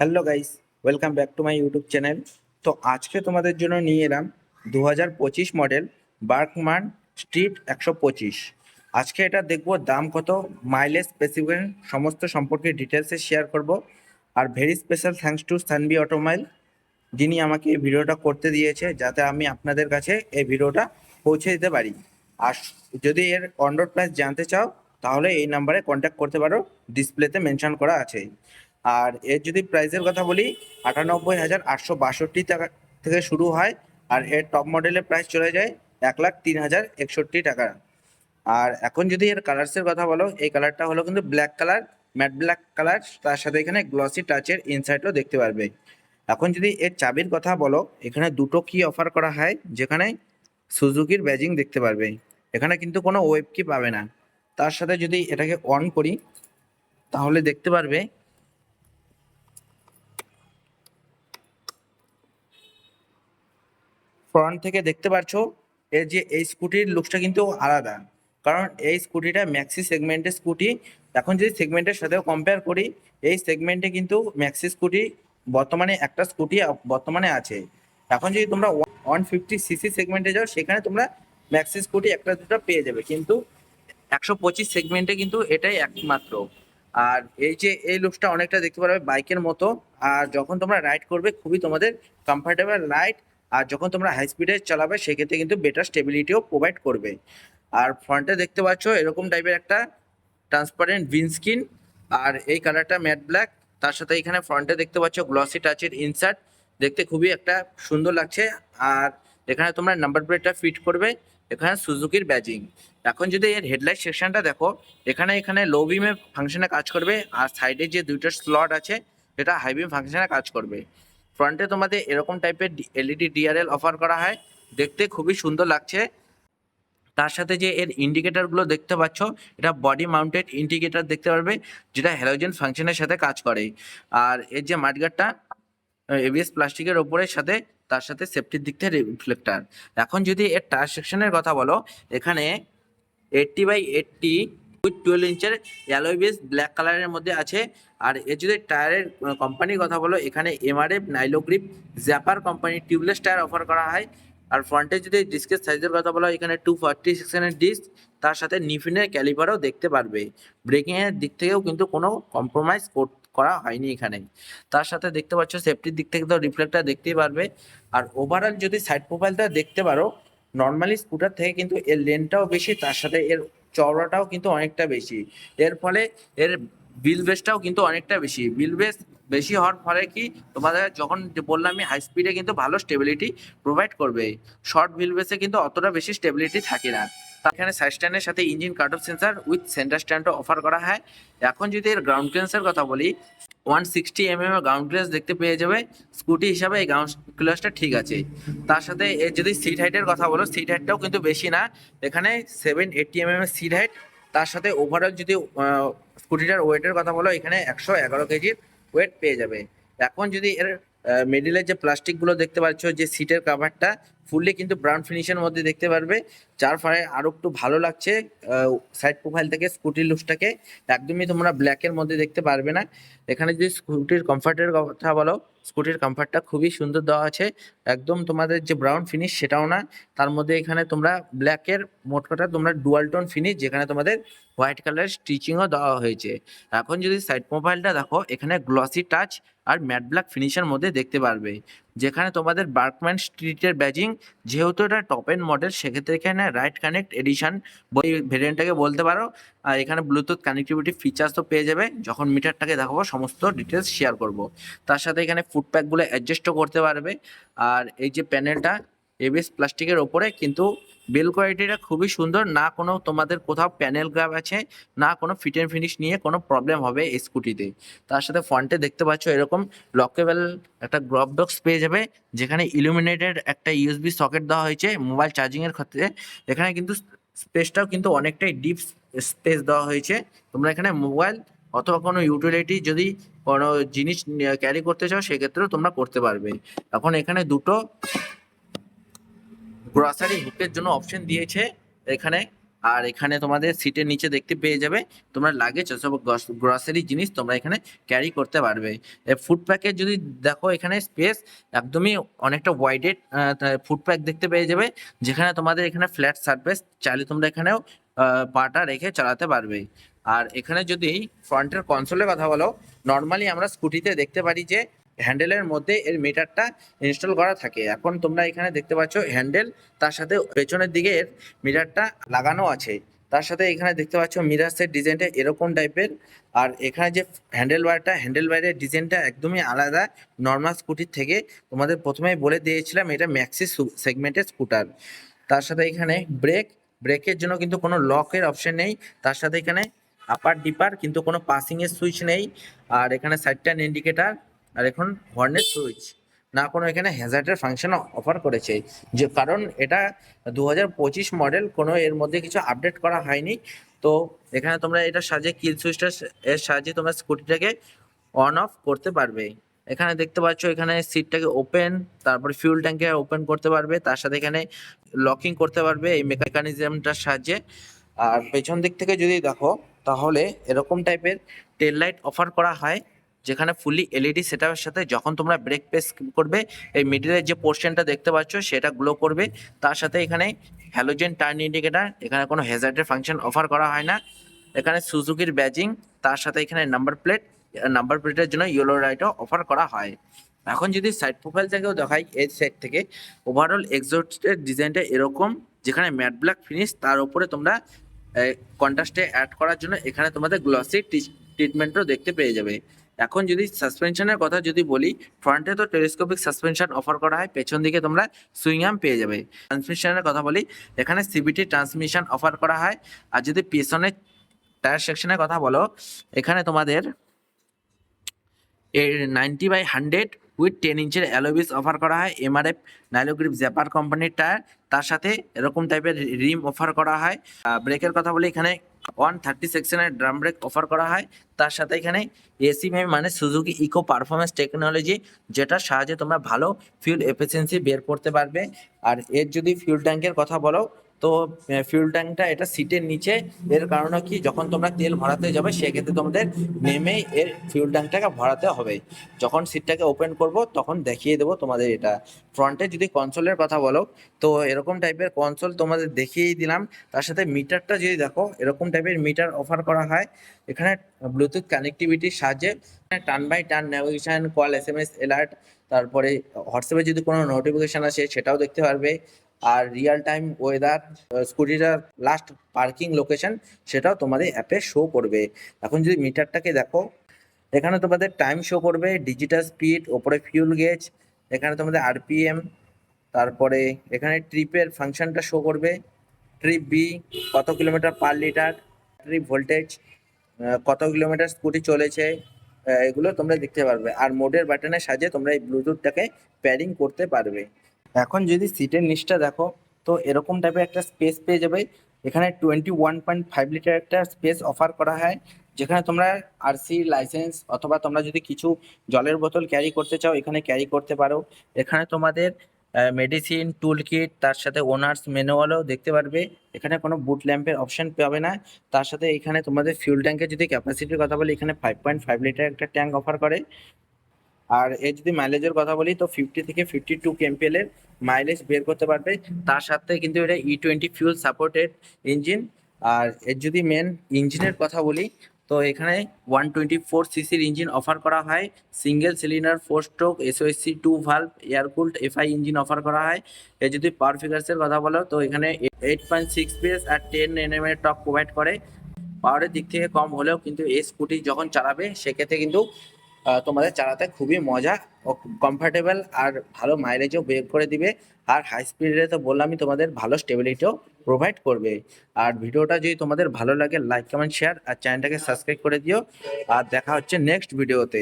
Hello guys, welcome back to my YouTube channel. তো আজকে তোমাদের জন্য নিয়ে এলাম 2025 মডেল বার্কমান স্ট্রিট 125। আজকে এটা দেখবো দাম কত, মাইলেজ, স্পেসিফিকেশন সমস্ত সম্পর্কে ডিটেলসে শেয়ার করব। আর ভেরি স্পেশাল থ্যাঙ্কস টু সানবি অটোমাইল, যিনি আমাকে এই ভিডিওটা করতে দিয়েছে যাতে আমি আপনাদের কাছে এই ভিডিওটা পৌঁছে দিতে পারি। আর যদি এর অন রোড প্রাইস জানতে চাও তাহলে এই নাম্বারে কন্ট্যাক্ট করতে পারো, ডিসপ্লেতে মেনশন করা আছে। আর এর যদি প্রাইসের কথা বলি, 98,862 টাকা থেকে শুরু হয়। আর এর টপ মডেলের প্রাইস চলে যায় 1,03,061 টাকা। আর এখন যদি এর কালার্সের কথা বলো, এই কালারটা হলো কিন্তু black colour, matte black colour, তার সাথে এখানে গ্লসি টাচের ইনসাইটও দেখতে পারবে। এখন যদি এর চাবির কথা বলো, এখানে দুটো কি অফার করা হয়, যেখানে সুজুকির ব্যাজিং দেখতে পারবে। এখানে কিন্তু কোনো ওয়েব কি পাবে না। তার সাথে যদি এটাকে অন করি তাহলে দেখতে পারবে ফ্রন্ট থেকে দেখতে পাচ্ছো এর যে এই স্কুটির লুকসটা কিন্তু আলাদা, কারণ এই স্কুটিটা ম্যাক্সি সেগমেন্টের স্কুটি। এখন যদি সেগমেন্টের সাথেও কম্পেয়ার করি, এই সেগমেন্টে কিন্তু ম্যাক্সি স্কুটি বর্তমানে একটা স্কুটি বর্তমানে আছে। এখন যদি তোমরা 150 সিসি সেগমেন্টে যাও, সেখানে তোমরা ম্যাক্সি স্কুটি একটা দুটো পেয়ে যাবে, কিন্তু 125 সেগমেন্টে কিন্তু এটাই একমাত্র। আর এই যে এই লুকসটা অনেকটা দেখতে পারবে বাইকের মতো। আর যখন তোমরা রাইড করবে খুবই তোমাদের কমফোর্টেবল রাইড। আর যখন তোমরা হাই স্পিডে চালাবে সেক্ষেত্রে কিন্তু বেটার স্টেবিলিটিও প্রোভাইড করবে। আর ফ্রন্টে দেখতে পাচ্ছ এরকম টাইপের একটা ট্রান্সপারেন্ট উইন্ডস্ক্রিন, আর এই কালারটা ম্যাট ব্ল্যাক। তার সাথে এখানে ফ্রন্টে দেখতে পাচ্ছ গ্লসি টাচের ইনসার্ট, দেখতে খুবই একটা সুন্দর লাগছে। আর এখানে তোমরা নাম্বার প্লেটটা ফিট করবে, এখানে সুজুকির ব্যাজিং। এখন যদি এর হেডলাইট সেকশনটা দেখো, এখানে এখানে লো বিমে ফাংশনে কাজ করবে, আর সাইডে যে দুইটা স্লট আছে সেটা হাই বিম ফাংশনে কাজ করবে। ফ্রন্টে তোমাদের এরকম টাইপের এলইডি ডিআরএল অফার করা হয়, দেখতে খুবই সুন্দর লাগছে। তার সাথে যে এর ইন্ডিকেটরগুলো দেখতে পাচ্ছ, এটা বডি মাউন্টেড ইন্ডিকেটর দেখতে পারবে, যেটা হ্যালোজেন ফাংশনের সাথে কাজ করে। আর এর যে মাঠগার্ডটা এবিএস প্লাস্টিকের ওপরের সাথে, তার সাথে সেফটির দিক থেকে রিফ্লেক্টার। এখন যদি এর টায়ার সেকশনের কথা বলো, এখানে 80/80 উইথ 12 ইঞ্চের অ্যালয় বেস ব্ল্যাক কালারের মধ্যে আছে। আর এর যদি টায়ারের কোম্পানির কথা বলো, এখানে এমআরএফ, নাইলোগ্রিপ, জ্যাপার কোম্পানির টিউবলেস টায়ার অফার করা হয়। আর ফ্রন্টে যদি ডিস্কের সাইজের কথা বলো, এখানে 240 সেকশনের ডিস্ক, তার সাথে নিফিনের ক্যালিপারও দেখতে পারবে। ব্রেকিংয়ের দিক থেকেও কিন্তু কোনো কম্প্রোমাইজ করা হয়নি এখানে। তার সাথে দেখতে পাচ্ছ সেফটির দিক থেকে তো রিফ্লেক্টার দেখতেই পারবে। আর ওভারঅল যদি সাইড প্রোফাইলটা দেখতে পারো, নর্মালি স্কুটার থেকে কিন্তু এর লেনটাও বেশি, তার সাথে এর চওড়াটাও কিন্তু অনেকটা বেশি। এর ফলে এর বিল বেসটাও কিন্তু অনেকটা বেশি। বিল বেস বেশি হওয়ার ফলে কি, তোমাদের যখন যে বললাম আমি হাই স্পিডে কিন্তু ভালো স্টেবিলিটি প্রোভাইড করবে। শর্ট হুইল বেসে কিন্তু অতটা বেশি স্টেবিলিটি থাকে না। এখানে সাইড স্ট্যান্ডের সাথে engine cut off sensor with centre স্ট্যান্ডও অফার করা হয়। এখন যদি এর গ্রাউন্ড ক্লিয়ারেন্সের কথা বলি, 160 mm গ্রাউন্ড ক্লিয়ারেন্স দেখতে পেয়ে যাবে। স্কুটি হিসাবে এই গ্রাউন্ড ক্লিয়ারেন্সটা ঠিক আছে। তার সাথে এর যদি সিট হাইটের কথা বলো, সিট হাইটটাও কিন্তু বেশি না, এখানে 780 mm এর সিট হাইট। তার সাথে ওভারঅল যদি স্কুটিটার ওয়েটের কথা বলো, এখানে 111 কেজির ওয়েট পেয়ে যাবে। এখন যদি এর মিডিলের যে প্লাস্টিকগুলো দেখতে পাচ্ছ, যে সিটের কাভারটা ফুললি কিন্তু ব্রাউন ফিনিশের মধ্যে দেখতে পারবে, যার ফলে আরো একটু ভালো লাগছে সাইড প্রোফাইল থেকে স্কুটির লুকসটাকে। একদমই তোমরা ব্ল্যাকের মধ্যে দেখতে পারবে না। এখানে যদি স্কুটির কমফর্টের কথা বলো, স্কুটির কমফর্টটা খুবই সুন্দর দেওয়া আছে। একদম তোমাদের যে ব্রাউন ফিনিশ সেটাও না, তার মধ্যে এখানে তোমরা ব্ল্যাকের মোট কথা তোমরা ডুয়াল টোন ফিনিশ, যেখানে তোমাদের হোয়াইট কালার স্টিচিংও দেওয়া হয়েছে। এখন যদি সাইড প্রোফাইলটা দেখো, এখানে গ্লসি টাচ আর ম্যাট ব্ল্যাক ফিনিশের মধ্যে দেখতে পারবে, যেখানে তোমাদের বার্কম্যান স্ট্রিটের ব্যাজিং। যেহেতু এটা টপ এন্ড মডেল, সেক্ষেত্রে এখানে রাইট কানেক্ট এডিশন ভেরিয়েন্টটাকে বলতে পারো। আর এখানে ব্লুটুথ কানেক্টিভিটি ফিচার্স তো পেয়ে যাবে, যখন মিটারটাকে দেখাবো সমস্ত ডিটেলস শেয়ার করব। তার সাথে এখানে ফুটপ্যাকগুলো অ্যাডজাস্টও করতে পারবে। আর এই যে প্যানেলটা এবিএস প্লাস্টিকের ওপরে, কিন্তু বিল কোয়ালিটিটা খুবই সুন্দর, না কোনো তোমাদের কোথাও প্যানেল গ্রাব আছে, না কোনো ফিট অ্যান্ড ফিনিশ নিয়ে কোনো প্রবলেম হবে এই স্কুটিতে। তার সাথে ফ্রন্টে দেখতে পাচ্ছ এরকম লকেবল একটা ড্রপ বক্স পেয়ে যাবে, যেখানে ইলুমিনেটেড একটা ইউএসবি সকেট দেওয়া হয়েছে মোবাইল চার্জিং এর ক্ষেত্রে। এখানে কিন্তু স্পেসটাও কিন্তু অনেকটাই ডিপ স্পেস দেওয়া হয়েছে। তোমরা এখানে মোবাইল অথবা কোনো ইউটিলিটি যদি কোনো জিনিস ক্যারি করতে চাও, সেক্ষেত্রেও তোমরা করতে পারবে। এখন এখানে দুটো গ্রসারি হুকের জন্য অপশন দিয়েছে এখানে। আর এখানে তোমাদের সিটের নিচে দেখতে পেয়ে যাবে তোমরা লাগেজ অথবা গ্রসারি জিনিস তোমরা এখানে ক্যারি করতে পারবে। ফুড প্যাকের যদি দেখো এখানে স্পেস একদমই অনেকটা ওয়াইডেড ফুড প্যাক দেখতে পেয়ে যাবে, যেখানে তোমাদের এখানে ফ্ল্যাট সারফেস, চাইলে তোমরা এখানেও পাটা রেখে চালাতে পারবে। আর এখানে যদি ফ্রন্টের কনসোলের কথা বলো, নর্মালি আমরা স্কুটিতে দেখতে পারি যে হ্যান্ডেলের মধ্যে এর মিটারটা ইনস্টল করা থাকে। এখন তোমরা এখানে দেখতে পাচ্ছ হ্যান্ডেল, তার সাথে পেছনের দিকে এর মিটারটা লাগানো আছে। তার সাথে এখানে দেখতে পাচ্ছ মিরার্সের ডিজাইনটা এরকম টাইপের। আর এখানে যে হ্যান্ডেল বারের ডিজাইনটা একদমই আলাদা নর্মাল স্কুটির থেকে। তোমাদের প্রথমেই বলে দিয়েছিলাম এটা ম্যাক্সি সেগমেন্টের স্কুটার। তার সাথে এখানে ব্রেকের জন্য কিন্তু কোনো লকের অপশন নেই। তার সাথে এখানে আপার ডিপার কিন্তু কোনো পাসিং এর সুইচ নেই। আর এখানে সাইড টার্ন ইন্ডিকেটার, আর এখন হর্নের সুইচ, না কোনো এখানে হ্যাজার্ডের ফাংশন অফার করেছে, যে কারণ এটা 2025 মডেল, কোনো এর মধ্যে কিছু আপডেট করা হয়নি। তো এখানে তোমরা এটা সাহায্যে কিল সুইচটা এর সাহায্যে তোমরা স্কুটিটাকে অন অফ করতে পারবে। এখানে দেখতে পাচ্ছ এখানে সিটটাকে ওপেন, তারপরে ফিউল ট্যাঙ্কে ওপেন করতে পারবে, তার সাথে এখানে লকিং করতে পারবে এই মেকানিজমটার সাহায্যে। আর পেছন দিক থেকে যদি দেখো তাহলে এরকম টাইপের টেল লাইট অফার করা হয়, যেখানে ফুলি এলইডি সেটআপের সাথে যখন তোমরা ব্রেক প্রেস করবে এই মিডিলের যে পোর্শনটা দেখতে পাচ্ছ সেটা গ্লো করবে। তার সাথে এখানে হ্যালোজেন টার্ন ইন্ডিকেটার, এখানে কোনো হ্যাজার্ডের ফাংশন অফার করা হয় না। এখানে সুজুকির ব্যাজিং, তার সাথে এখানে নাম্বার প্লেটের জন্য ইয়েলো লাইটও অফার করা হয়। এখন যদি সাইড প্রোফাইল থেকেও দেখাই, এই সাইড থেকে ওভারঅল এক্সস্টের ডিজাইনটা এরকম, যেখানে ম্যাট ব্ল্যাক ফিনিশ, তার উপরে তোমরা কন্ট্রাস্টে অ্যাড করার জন্য এখানে তোমাদের গ্লসি ট্রিটমেন্টও দেখতে পেয়ে যাবে। এখন যদি সাসপেনশনের কথা যদি বলি, ফ্রন্টে তো টেলিস্কোপিক সাসপেনশন অফার করা হয়, পেছন দিকে তোমরা সুইং আর্ম পেয়ে যাবে। ট্রান্সমিশনের কথা বলি, এখানে সিবিটি ট্রান্সমিশন অফার করা হয়। আর যদি পেছনে টায়ার সেকশনের কথা বলো, এখানে তোমাদের এর 90/100 উইথ 10 ইঞ্চের অ্যালোয় অফার করা হয়, এমআরএফ নাইলোগ্রিপ জ্যাপার কোম্পানির টায়ার। তার সাথে এরকম টাইপের রিম অফার করা হয়। ব্রেকের কথা বলি, এখানে 130 সেকশনের ড্রাম ব্রেক অফার করা হয়। তার সাথে এখানে এসিএম মানে সুজুকি ইকো পারফরমেন্স টেকনোলজি, যেটার সাহায্যে তোমরা ভালো ফিউল এফিসিয়েন্সি বের করতে পারবে। আর এর যদি ফিউল ট্যাঙ্কের কথা বলো, তো ফিউল ট্যাঙ্কটা এটা সিটের নিচে, এর কারণে কি যখন তোমরা তেল ভরাতে যাবে সেক্ষেত্রে তোমাদের নেমেই এর ফিউল ট্যাঙ্কটাকে ভরাতে হবে। যখন সিটটাকে ওপেন করব তখন দেখিয়ে দেবো তোমাদের এটা। ফ্রন্টে যদি কনসোলের কথা বলো, তো এরকম টাইপের কনসোল তোমাদের দেখিয়েই দিলাম। তার সাথে মিটারটা যদি দেখো, এরকম টাইপের মিটার অফার করা হয়। এখানে ব্লুটুথ কানেক্টিভিটির সাহায্যে turn by turn navigation, call, SMS, alert, তারপরে হোয়াটসঅ্যাপে যদি কোনো নোটিফিকেশন আসে সেটাও দেখতে পারবে। আর রিয়েল টাইম ওয়েদার, স্কুটিটার লাস্ট পার্কিং লোকেশন সেটাও তোমাদের অ্যাপে শো করবে। এখন যদি মিটারটাকে দেখো, এখানে তোমাদের টাইম শো করবে, ডিজিটাল স্পিড, ওপরে ফিউল গেজ, এখানে তোমাদের আরপিএম, তারপরে এখানে ট্রিপের ফাংশনটা শো করবে, ট্রিপ বি, কত kilometre per litre, trip voltage, কত কিলোমিটার স্কুটি চলেছে, এগুলো তোমরা দেখতে পারবে। আর মোডের বাটনের সাহায্যে তোমরা এই ব্লুটুথটাকে প্যারিং করতে পারবে। এখন যদি সিটের নিচটা দেখো, তো এরকম টাইপের একটা স্পেস পেয়ে যাবে। এখানে 21.5 লিটার একটা স্পেস অফার করা হয়, যেখানে তোমরা আরসি লাইসেন্স অথবা তোমরা যদি কিছু জলের বোতল ক্যারি করতে চাও এখানে ক্যারি করতে পারো। এখানে তোমাদের মেডিসিন, টুল কিট, তার সাথে ওনার্স ম্যানুয়ালও দেখতে পারবে। এখানে কোনো বুট ল্যাম্পের অপশন পাবে না। তার সাথে এখানে তোমাদের ফিউল ট্যাঙ্কের যদি ক্যাপাসিটির কথা বলি, এখানে 5.5 লিটার একটা ট্যাঙ্ক অফার করে। আর এর যদি মাইলেজের কথা বলি, তো 50 থেকে 52 কেএমপিএল এর মাইলেজ বের করতে পারবে। তার সাথে কিন্তু এটা E20 ফিউল সাপোর্টেড ইঞ্জিন। আর এর যদি মেন ইঞ্জিনের কথা বলি, তো এখানে 124 সিসির ইঞ্জিন অফার করা হয়, single cylinder 4 stroke SOSC 2 valve air cooled FI engine offer করা হয়। এর যদি পাওয়ার ফিগার্সের কথা বলো, তো এখানে 8.6 PS আর 10 Nm এর টর্ক প্রোভাইড করে। পাওয়ারের দিক থেকে কম হলেও কিন্তু এই স্কুটি যখন চালাবে সেক্ষেত্রে কিন্তু তোমাদের চালাতে খুবই মজা ও কমফোর্টেবল, আর ভালো মাইলেজও বের করে দিবে। আর হাই স্পিডে তো বললামই তোমাদের ভালো স্টেবিলিটিও প্রোভাইড করবে। আর ভিডিওটা যদি তোমাদের ভালো লাগে লাইক কমেন্ট শেয়ার আর চ্যানেলটাকে সাবস্ক্রাইব করে দিও। আর দেখা হচ্ছে নেক্সট ভিডিওতে।